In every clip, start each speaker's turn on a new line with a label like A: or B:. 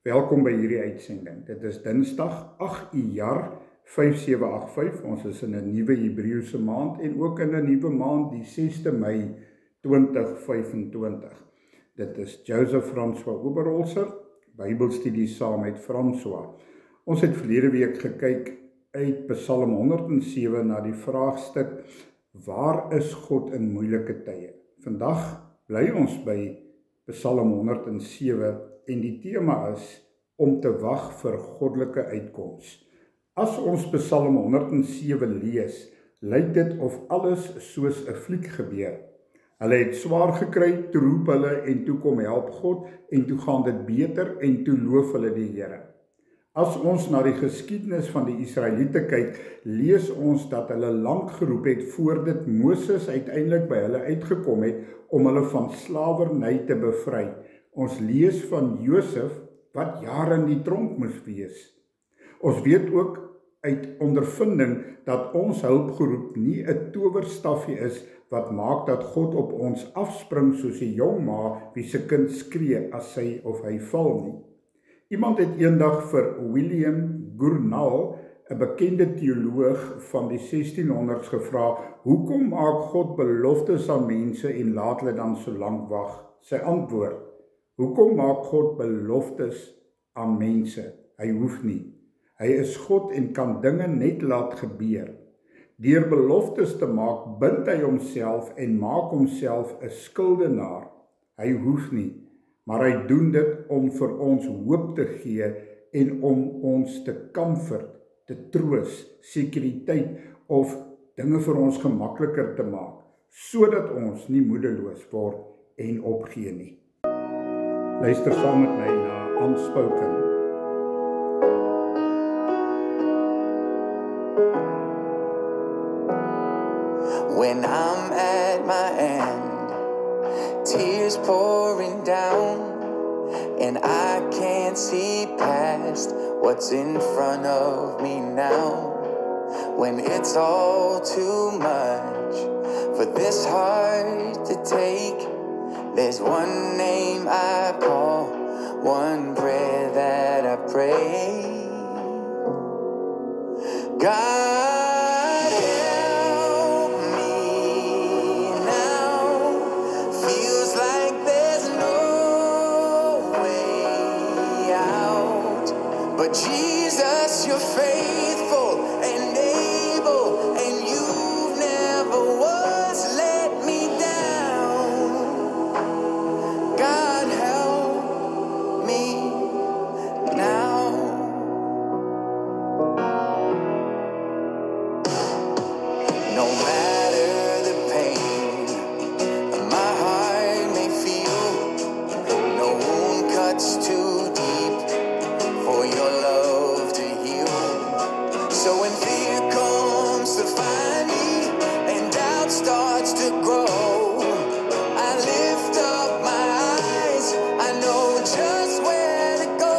A: Welkom by hierdie uitsending. Dit is Dinsdag 8 Iyar 5785. Ons is in 'n nuwe Hebreëse maand en ook in 'n nuwe maand, die 6de Mei 2025. Dit is Joseph François Oberholzer, Bybelstudie saam met François. Ons het verlede week gekyk uit Psalm 107 na die vraagstuk: waar is God in moeilike tye? Vandag bly ons by Psalm 107 en die tema is om te wag vir goddelike uitkoms. As ons Psalm 107 lees, lyk dit of alles soos 'n fliek gebeur. Hulle het swaar gekry, toe roep hulle en toe kom help God en toe gaan dit beter en toe loof hulle die Here. As ons na die geskiedenis van die Israeliete kyk, lees ons dat hulle lank geroep het voordat Moses uiteindelik by hulle uitgekom het om hulle van slawerny te bevry. Ons lees van Josef wat jare in die tronk moes wees. Ons weet ook uit ondervinding dat ons hulpgeroep nie 'n towerstafie is wat maak dat God op ons afspring soos 'n jong ma wie se kind skree as sy of hy val nie. Iemand het eendag vir William Gurnall, 'n bekende teoloog van die 1600s, gevra: "Hoekom maak God beloftes aan mense en laat hulle dan so lank wag?" Sy antwoord: "Hoekom maak God beloftes aan mense? Hy hoef nie. Hy is God en kan dinge net laat gebeur. Deur beloftes te maak, bind hy homself en maak homself 'n skuldenaar. Hy hoef nie, maar hy doen dit om vir ons hoop te gee en om ons te comfort, te troos, sekuriteit of dinge vir ons gemakliker te maak, sodat ons nie moedeloos word en opgee nie." Luister saam met my na Unspoken.
B: When I'm at my end, tears pouring down, and I can't see past what's in front of me now. When it's all too much for this heart to take, there's one name I call, one prayer that I pray. God, help me now. Feels like there's no way out. But Jesus, you're faithful and able, and you've never once let me down. God, help me now. No matter the pain my heart may feel, no wound cuts too deep for your love to heal. So when fear comes to find me and doubt starts to grow, I lift up my eyes, I know just where to go.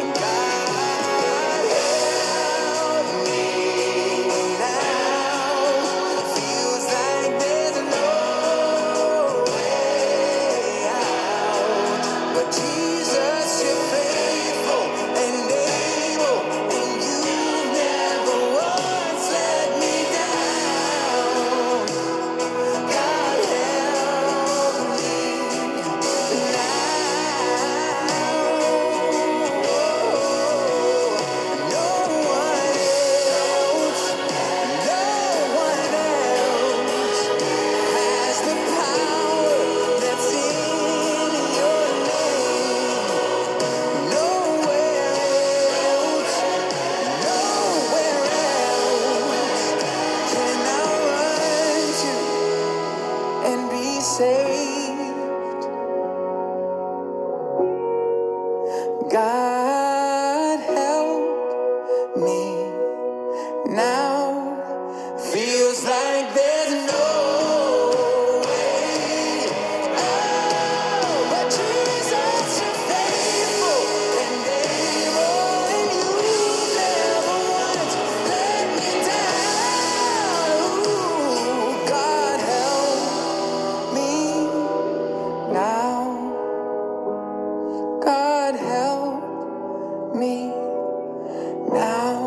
B: And God, help me now. Feels like there's no way out. But Jesus, you're faithful and able, and you never once let me down. God, help me now. No one else has the power that's in your name. Nowhere else can I run to and be saved. God, help me now. Feels like there's no way out. But Jesus, you're faithful and able, and you never once let me down. God, help me now. God help me now.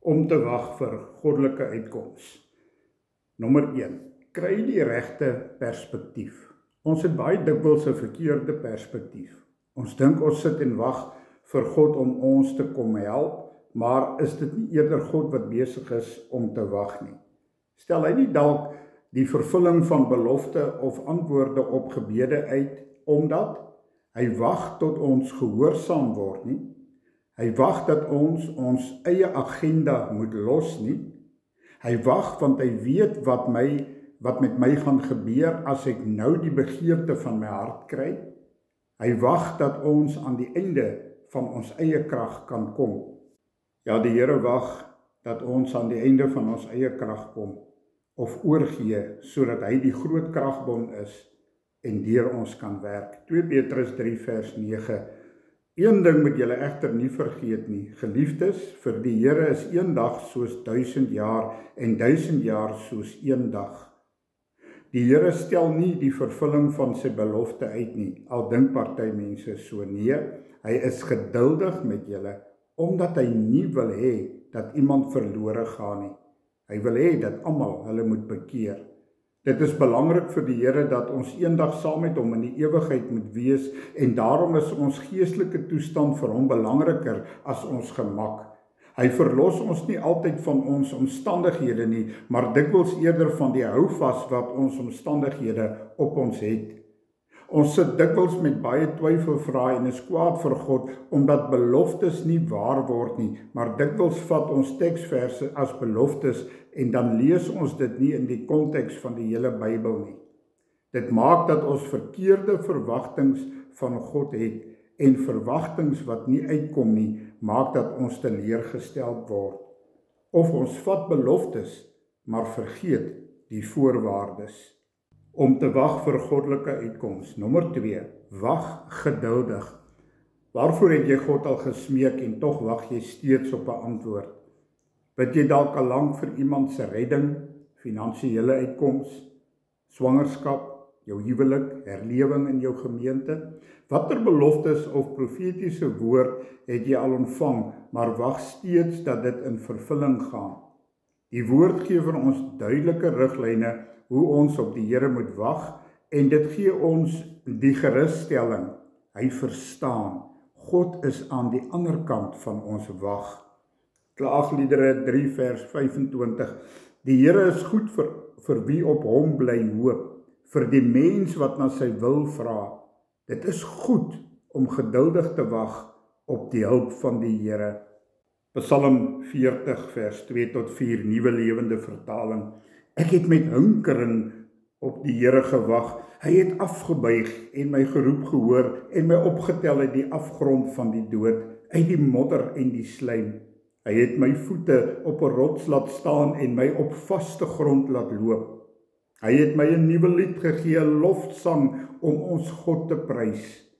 A: Om te wag vir goddelike uitkoms. Nommer 1. Kry die regte perspektief. Ons het baie dikwels 'n verkeerde perspektief. Ons dink ons sit en wag vir God om ons te kom help, maar is dit nie eerder God wat besig is om te wag nie? Stel hy nie dalk die vervulling van belofte of antwoorde op gebede uit, omdat hy wag tot ons gehoorsaam word nie? Hy wag dat ons eie agenda moet los nie. Hy wag want hy weet wat met my gaan gebeur as ek nou die begeerte van my hart kry. Hy wag dat ons aan die einde van ons eie krag kan kom. Ja, die Here wag dat ons aan die einde van ons eie krag kom of oorgee sodat hy die groot kragbron is en deur ons kan werk. 2 Petrus 3 vers 9. Een ding moet julle egter nie vergeet nie, geliefdes, vir die Here is 1 dag soos 1000 jaar en 1000 jaar soos 1 dag. Die Here stel nie die vervulling van sy belofte uit nie, al dink party mense so. Nee, hy is geduldig met julle, omdat hy nie wil hê dat iemand verlore gaan nie. Hy wil hê dat almal hulle moet bekeer. Dit is belangrik vir die Here dat ons eendag saam met hom in die ewigheid moet wees en daarom is ons geestelike toestand vir hom belangriker as ons gemak. Hy verlos ons nie altyd van ons omstandighede nie, maar dikwels eerder van die houvas wat ons omstandighede op ons het. Ons sit dikwels met baie twyfelvrae en is kwaad vir God omdat beloftes nie waar word nie, maar dikwels vat ons teksverse as beloftes en dan lees ons dit nie in die konteks van die hele Bybel nie. Dit maak dat ons verkeerde verwagtinge van God het en verwagtinge wat nie uitkom nie, maak dat ons teleurgestel word. Of ons vat beloftes, maar vergeet die voorwaardes. Om te wag vir goddelike uitkoms. Nommer 2. Wag geduldig. Waarvoor het jy God al gesmeek en tog wag jy steeds op 'n antwoord? Bid jy dalk al lank vir iemand se redding, finansiële uitkoms, swangerskap, jou huwelik, herlewing in jou gemeente? Watter beloftes of profetiese woord het jy al ontvang, maar wag steeds dat dit in vervulling gaan? Die woord gee vir ons duidelike riglyne hoe ons op die Here moet wag en dit gee ons die gerusstelling. Hy verstaan. God is aan die ander kant van ons wag. Klaagliedere 3 vers 25. Die Here is goed vir wie op hom bly hoop, vir die mens wat na sy wil vra. Dit is goed om geduldig te wag op die hulp van die Here. Psalm 40 vers 2 tot 4, Nuwe Lewende Vertaling. Ek het met hinkering op die Here gewag. Hy het afgebuig en my geroep gehoor en my opgetel uit die afgrond van die dood, uit die modder en die slijm. Hy het my voete op 'n rots laat staan en my op vaste grond laat loop. Hy het my 'n nuwe lied gegee, 'n lofsang om ons God te prys.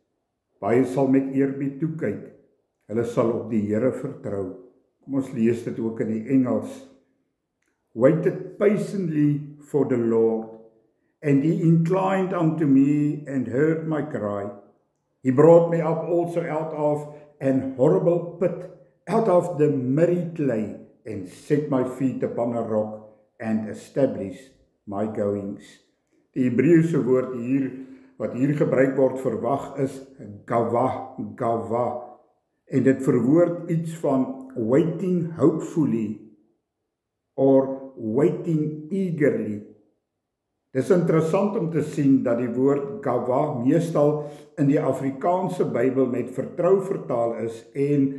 A: Baie sal met eerbied toe kyk. Hulle sal op die Here vertrou. Kom ons lees dit ook in die Engels. Waited patiently for the Lord, and he inclined unto me and heard my cry. He brought me up also out of an horrible pit, out of the miry clay, and set my feet upon a rock, and established my goings. Die Hebreëse woord wat hier gebruik word vir wag is gava, en dit verwoord iets van waiting hopefully, or waiting eagerly. Dis interessant om te sien dat die woord gava meestal in die Afrikaanse Bybel met vertrou vertaal is en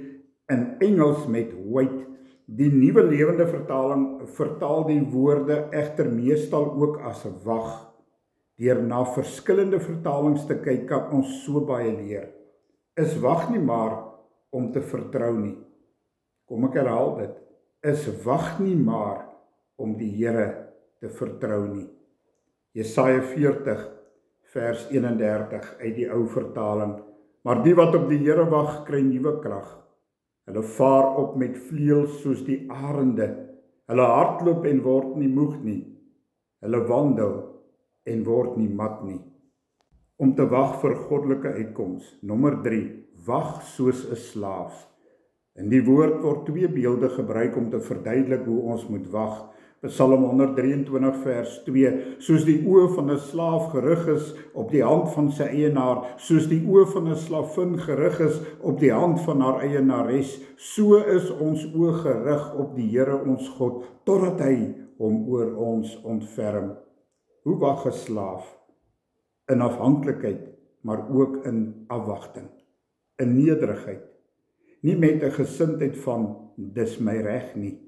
A: in Engels met wait. Die Nuwe Lewende Vertaling vertaal die woorde egter meestal ook as wag. Deur na verskillende vertalings te kyk kan ons so baie leer. Is wag nie maar om te vertrou nie. Kom ek herhaal dit. Is wag nie maar om die Here te vertrou nie. Jesaja 40 vers 31 uit die ou vertaling. Maar die wat op die Here wag, kry nuwe krag. Hulle vaar op met vleuels soos die arende. Hulle hardloop en word nie moeg nie. Hulle wandel en word nie mat nie. Om te wag vir goddelike uitkoms. Nommer 3, wag soos 'n slaaf. In die woord word 2 beelde gebruik om te verduidelik hoe ons moet wag. Psalm 123 vers 2, soos die oë van 'n slaaf gerig is op die hand van sy eienaar, soos die oë van 'n slavin gerig is op die hand van haar eienares, so is ons oë gerig op die Here ons God, totdat hy hom oor ons ontferm. Hoe wag 'n slaaf? In afhanklikheid, maar ook in afwagting, in nederigheid, nie met 'n gesindheid van dis my reg nie.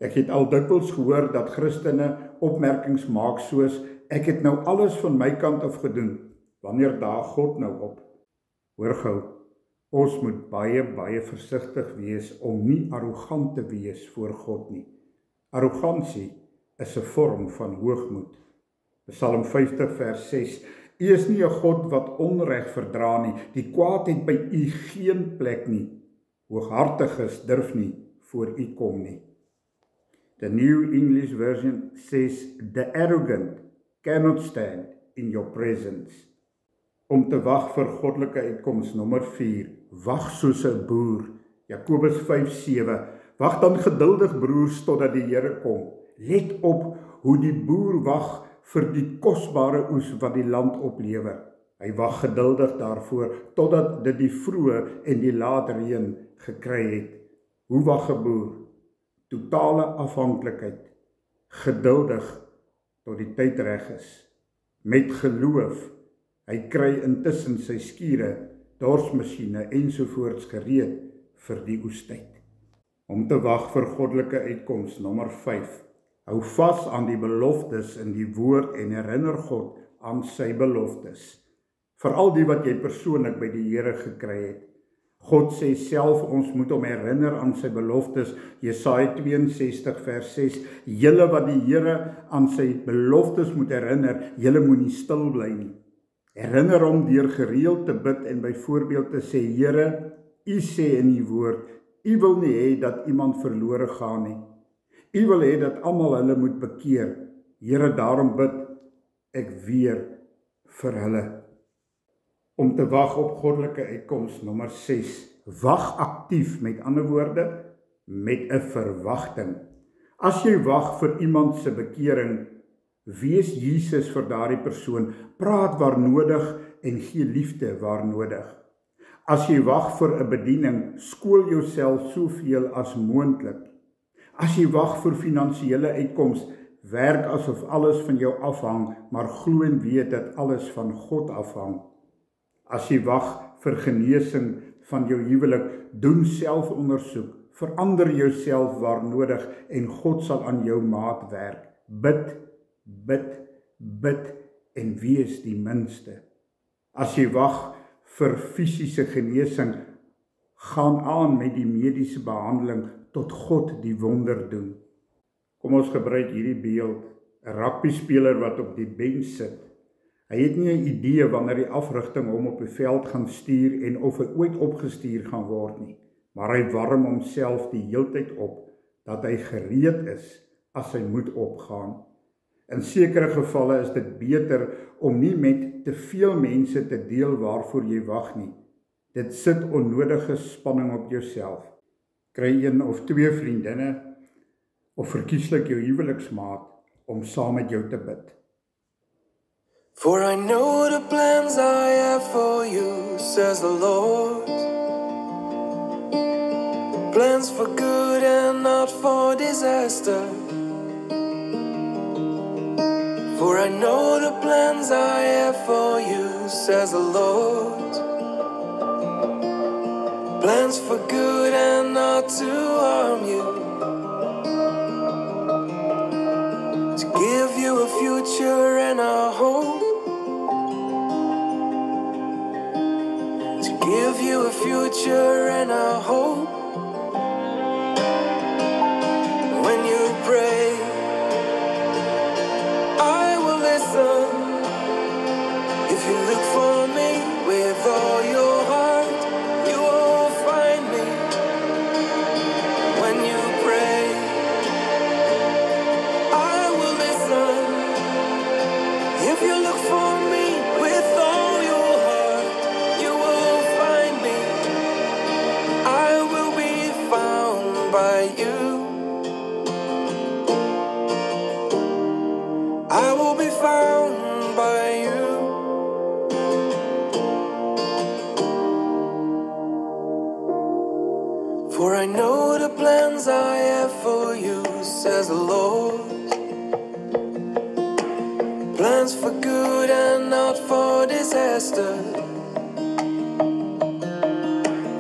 A: Ek het al dikwels gehoor dat Christene opmerkings maak soos ek het nou alles van my kant af gedoen. Wanneer daag God nou op? Hoor gou, ons moet baie versigtig wees om nie arrogant te wees voor God nie. Arrogansie is 'n vorm van hoogmoed. Psalm 50 vers 6, U is nie 'n God wat onreg verdra nie, die kwaadheid by U geen plek nie. Hooghartiges durf nie voor U kom nie. The New English Version says, the arrogant cannot stand in your presence. Om te wag vir goddelike uitkoms. Nommer 4, wag soos 'n boer. Jakobus 5:7, wag dan geduldig broers totdat die Here kom. Let op hoe die boer wag vir die kosbare oes wat die land oplewer. Hy wag geduldig daarvoor totdat dit die vroeë en die laat reën gekry het. Hoe wag 'n boer? Totale afhanklikheid, geduldig tot die tyd reg is, met geloof. Hy kry intussen sy skure, dorsmasjiene ensovoorts gereed vir die oestyd. Om te wag vir goddelike uitkoms. Nommer 5, hou vas aan die beloftes in die woord en herinner God aan sy beloftes. Veral die wat jy persoonlik by die Here gekry het. God sê self ons moet hom herinner aan sy beloftes. Jesaja 62 vers 6, julle wat die Here aan sy beloftes moet herinner, julle moenie stil bly nie. Herinner hom deur gereeld te bid en byvoorbeeld te sê, Here, U sê in U woord, U wil nie hê dat iemand verlore gaan nie. U wil hê dat almal hulle moet bekeer. Here, daarom bid ek weer vir hulle. Om te wag op goddelike uitkoms. Nommer 6, wag aktief, met ander woorde, met 'n verwagting. As jy wag vir iemand se bekering, wees Jesus vir daardie persoon, praat waar nodig en gee liefde waar nodig. As jy wag vir 'n bediening, skool jouself soveel as moontlik. As jy wag vir finansiële uitkoms, werk asof alles van jou afhang, maar glo en weet dat alles van God afhang. As jy wag vir genesing van jou huwelik, doen selfondersoek, verander jouself waar nodig en God sal aan jou maat werk. Bid en wees die minste. As jy wag vir fisiese genesing, gaan aan met die mediese behandeling tot God die wonder doen. Kom ons gebruik hierdie beeld, 'n rugbyspeler wat op die bench sit. Hy het nie 'n idee wanneer die afrigting hom op die veld gaan stuur en of hy ooit opgestuur gaan word nie, maar hy warm homself die heeltyd op, dat hy gereed is as hy moet opgaan. In sekere gevalle is dit beter om nie met te veel mense te deel waarvoor jy wag nie. Dit sit onnodige spanning op jouself. Kry 1 of 2 vriendinne, of verkieslik jou huweliksmaat, om saam met jou te bid.
B: For I know the plans I have for you, says the Lord. Plans for good and not for disaster. For I know the plans I have for you, says the Lord. Plans for good and not to harm you. To give you a future and a hope. Give you a future and a hope. When you pray, I will listen. If you look for me with all your heart, you will find me. When you pray, I will listen. If you look for me with all your heart, you will find me. I will be found by you. I will be found by you. For I know the plans I have for you, says the Lord. Plans for good and not for disaster.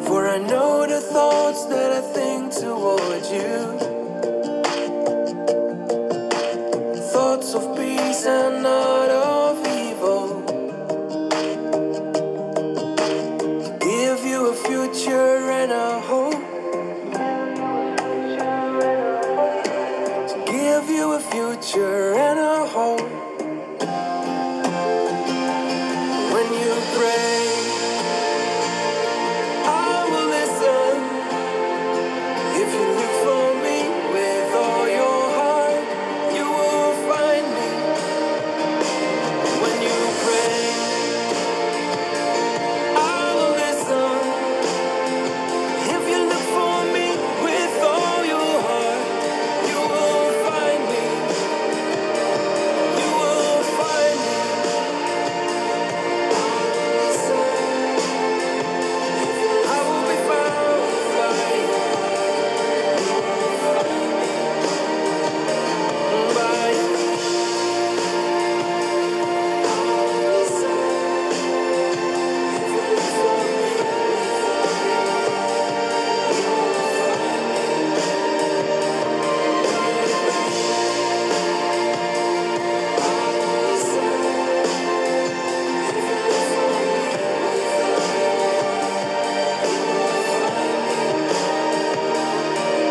B: For I know the thoughts that I think towards you. Thoughts of peace and not of evil. Give you a future and a hope. Give you a future and a hope. When you pray, I will listen. If you look for me with all your heart, you will find me. When you pray, I will listen. If you look for me with all your heart, you will find me. You will find me. I will be found by you. By you.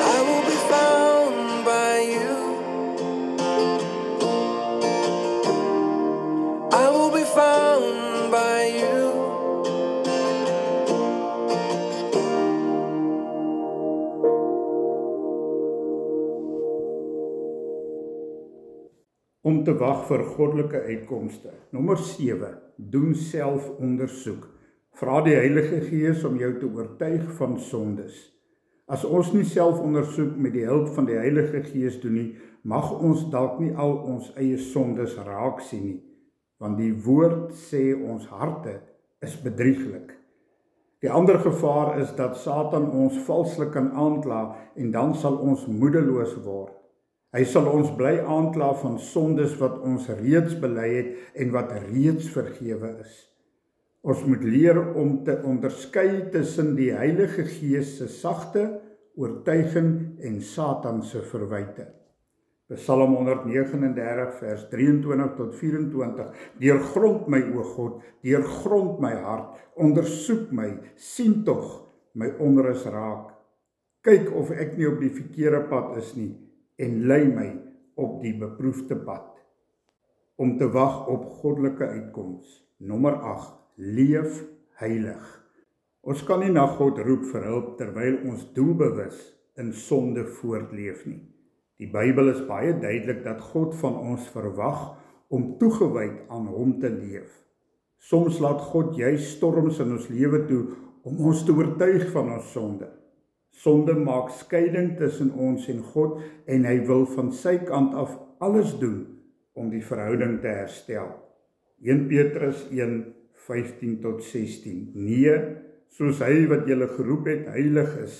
B: I will be found by you. I will be found by you.
A: Om te wag vir goddelike uitkomste. Nommer 7. Doen selfondersoek. Vra die Heilige Gees om jou te oortuig van sondes. As ons nie selfondersoek met die hulp van die Heilige Gees doen nie, mag ons dalk nie al ons eie sondes raak sien nie, want die woord sê ons harte is bedrieglik. Die ander gevaar is dat Satan ons valslik kan aankla en dan sal ons moedeloos word. Hy sal ons bly aankla van sondes wat ons reeds bely het en wat reeds vergewe is. Ons moet leer om te onderskei tussen die Heilige Gees se sagte oortuiging en Satan se verwyte. Psalm 139 vers 23 tot 24. Deurgrond my, o God, deurgrond my hart, ondersoek my, sien tog my onrus raak. Kyk of ek nie op die verkeerde pad is nie, en lei my op die beproefde pad. Om te wag op goddelike uitkoms. Nommer 8. Leef heilig. Ons kan nie na God roep vir hulp terwyl ons doelbewus in sonde voortleef nie. Die Bybel is baie duidelik dat God van ons verwag om toegewyd aan hom te leef. Soms laat God juist storms in ons lewe toe om ons te oortuig van ons sonde. Sonde maak skeiding tussen ons en God en hy wil van sy kant af alles doen om die verhouding te herstel. 1 Petrus 1, 15 tot 16. Nee, soos hy wat julle geroep het heilig is,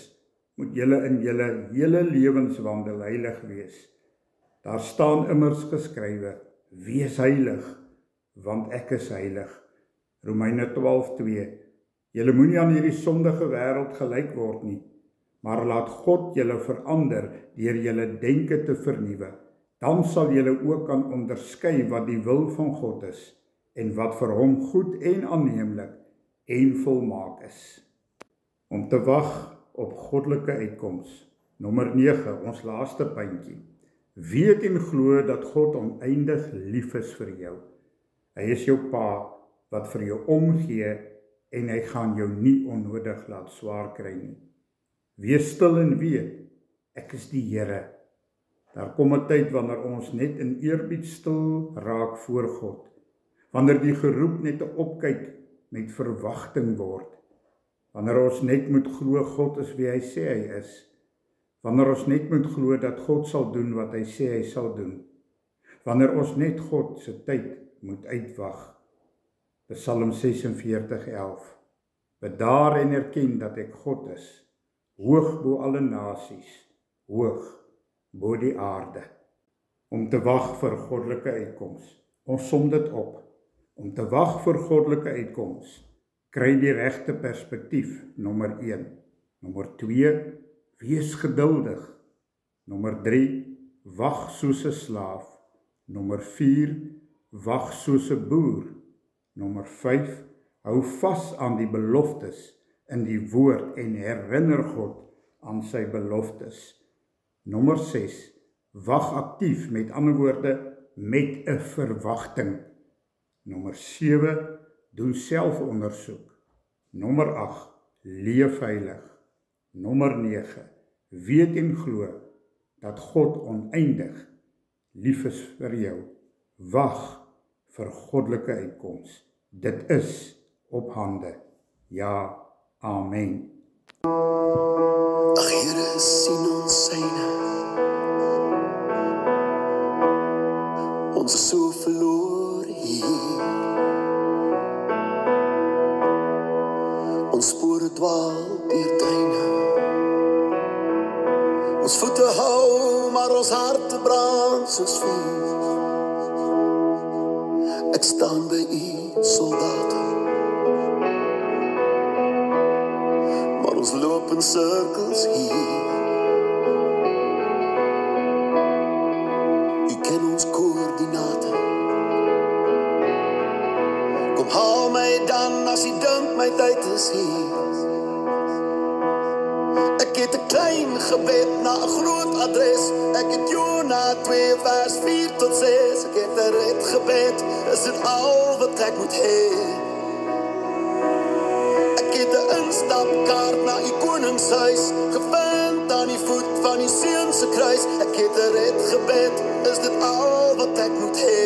A: moet julle in julle hele lewenswandel heilig wees. Daar staan immers geskrywe, wees heilig, want ek is heilig. Romeine 12:2. Julle moenie aan hierdie sondige wêreld gelyk word nie, maar laat God julle verander deur julle denke te vernuwe. Dan sal julle ook kan onderskei wat die wil van God is en wat vir hom goed en aanneemlik en volmaak is. Om te wag op goddelike uitkoms. Nommer 9, ons laaste puntjie. Weet en glo dat God oneindig lief is vir jou. Hy is jou pa wat vir jou omgee en hy gaan jou nie onnodig laat swaar kry nie. Wees stil en weet, ek is die Here. Daar kom 'n tyd wanneer ons net in eerbied stil raak voor God wanneer die geroep net 'n opkyk met verwagting word, wanneer ons net moet glo God is wie hy sê hy is, wanneer ons net moet glo dat God sal doen wat hy sê hy sal doen, wanneer ons net God se tyd moet uitwag. Psalm 46:11. Bedaar en erken dat ek God is, hoog bo alle nasies, hoog bo die aarde. Om te wag vir goddelike uitkoms. Ons som dit op. Om te wag vir goddelike uitkoms, kry die regte perspektief, nommer 1. Nommer 2, wees geduldig. Nommer 3, wag soos 'n slaaf. Nommer 4, wag soos 'n boer. Nommer 5, hou vas aan die beloftes in die woord en herinner God aan sy beloftes. Nommer 6, wag aktief, met ander woorde, met 'n verwagting. Nommer 7, doen selfondersoek. Nommer 8, leef heilig. Nommer 9, weet en glo dat God oneindig lief is vir jou. Wag vir goddelike uitkoms. Dit is op hande. Ja, amen.
B: Ag Here, sien ons syne. Ons is so verloor hier. Ons spore dwaal deur tuine. Ons voete hou, maar ons harte brand soos vuur. Ek staan by u soldate, maar ons loop in sirkels hier. U ken ons koördinate. Kom haal my dan as u dink my tyd is hier. Ek het 'n klein gebed na 'n groot adres. Ek het Jona 2 vers 4 tot 6. Ek het 'n red gebed, is dit al wat ek moet hê. Ek het 'n instapkaart na u koningshuis gevind aan die voet van die seun se kruis. Ek het 'n red gebed, is dit al wat ek moet hê.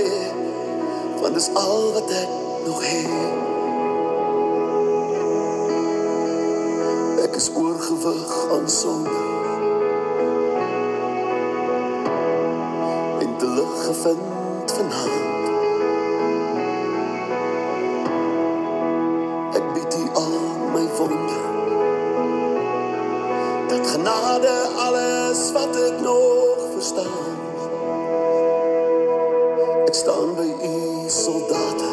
B: Want dis al wat ek nog het. Ek is oorgewig aan sonde en te lig gevind vanaand. Ek bied u al my wonde, dat genade alles wat ek nog verstaan. Ek staan by u soldate,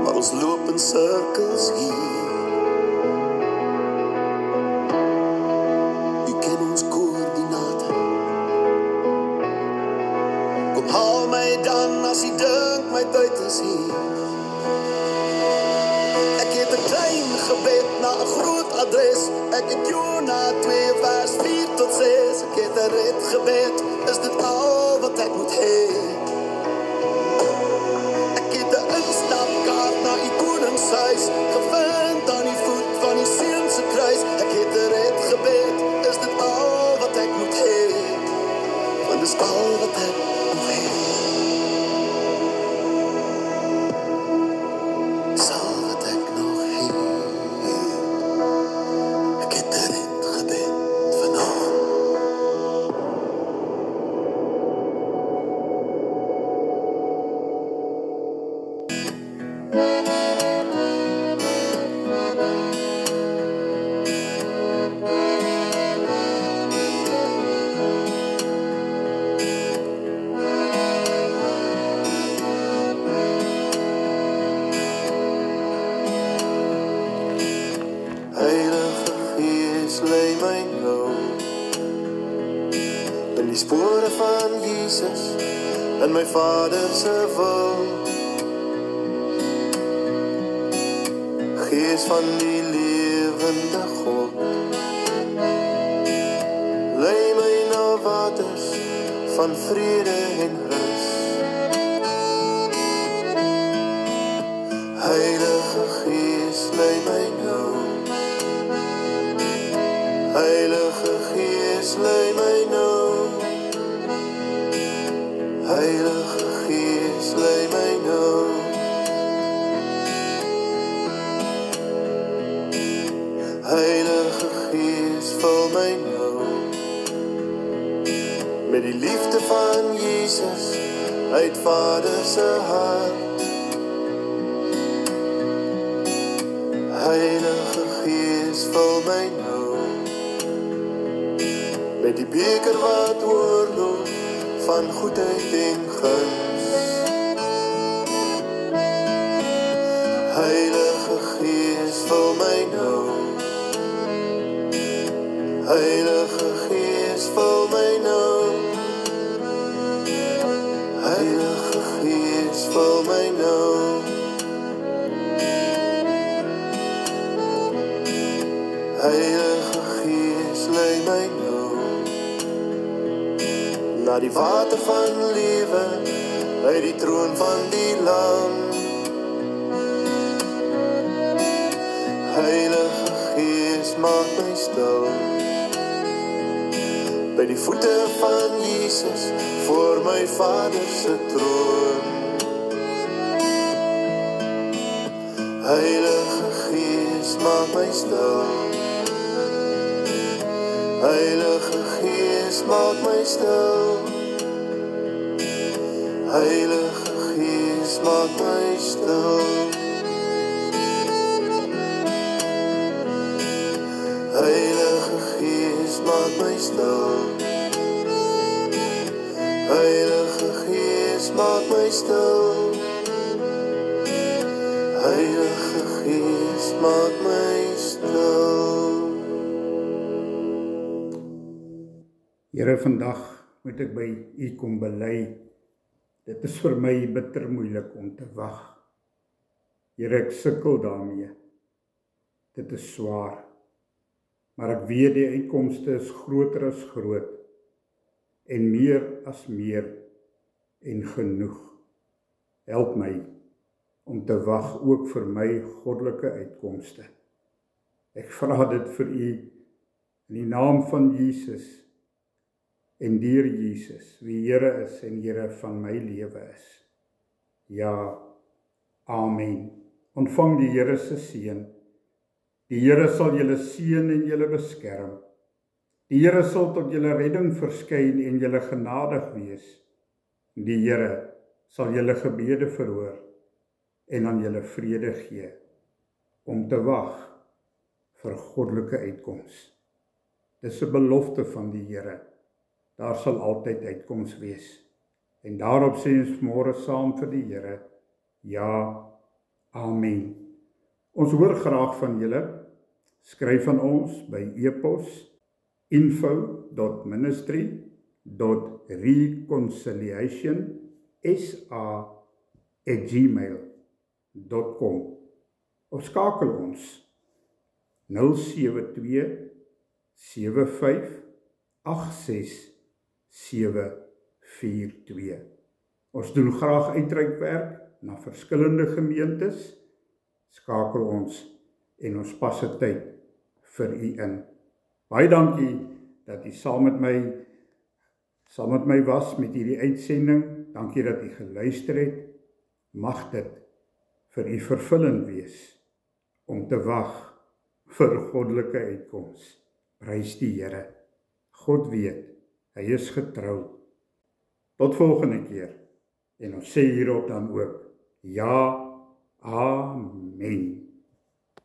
B: maar ons loop in sirkels hier. U ken ons koördinate. Kom haal my dan as u dink my tyd is hier. Ek het 'n klein gebed na 'n groot adres. Ek het Jona 2 vers 4 tot 6. Ek het 'n red gebed, is dit al wat ek moet hê. Ek het 'n instapkaart na u koningshuis gevind aan die voet van die seun se kruis. Ek het 'n red gebed, is dit al wat ek moet hê. Want dis al wat ek nog het. Dis al wat ek nog het. Ek het 'n red gebed vanaand. Heilige Gees, lei my nou in die spore van Jesus, in my Vader se wil. Gees van die lewende God, lei my na waters van vrede en rus. Heilige Gees, lei my nou. Heilige Gees, lei my nou. Heilige
C: die liefde van Jesus uit Vader se hart. Heilige Gees, vul my nou met die beker wat oorloop van goedheid en guns. Heilige Gees, vul my nou. Heilige Gees, vul my nou. Heilige Gees, vul my nou. Heilige Gees, lei my nou na die water van lewe uit die troon van die Lam. Heilige Gees, maak my stil by die voete van Jesus voor my Vader se troon. Heilige Gees, maak my stil. Heilige Gees, maak my stil. Heilige Gees, maak my stil. Heilige Gees, maak my stil. Heilige Gees, maak my stil. Heilige Gees, maak my stil.
A: Here, vandag moet ek by U kom bely. Dit is vir my bitter moeilik om te wag. Here, ek sukkel daarmee. Dit is swaar. Maar ek weet die uitkomste is groter as groot en meer as meer en genoeg. Help my om te wag ook vir my goddelike uitkomste. Ek vra dit vir U in die naam van Jesus en deur Jesus, wie Here is en Here van my lewe is. Ja, amen. Ontvang die Here se seën. Die Here sal julle seën en julle beskerm. Die Here sal tot julle redding verskyn en julle genadig wees. Die Here sal julle gebede verhoor en aan julle vrede gee om te wag vir goddelike uitkoms. Dis 'n belofte van die Here. Daar sal altyd uitkoms wees. En daarop sê ons môre saam vir die Here, ja, amen. Ons hoor graag van julle. Skryf van ons by e-pos info.ministry.reconciliation@gmail.com of skakel ons 072 75 86 742. Ons doen graag uitreikwerk na verskillende gemeentes. Skakel ons en ons pas 'n tyd vir U in. Baie dankie dat U saam met my was met hierdie uitsending. Dankie dat U geluister het. Mag dit vir U vervullend wees om te wag vir goddelike uitkoms. Prys die Here. God weet, Hy is getrou. Tot volgende keer. En ons sê hierop dan ook, ja, amen.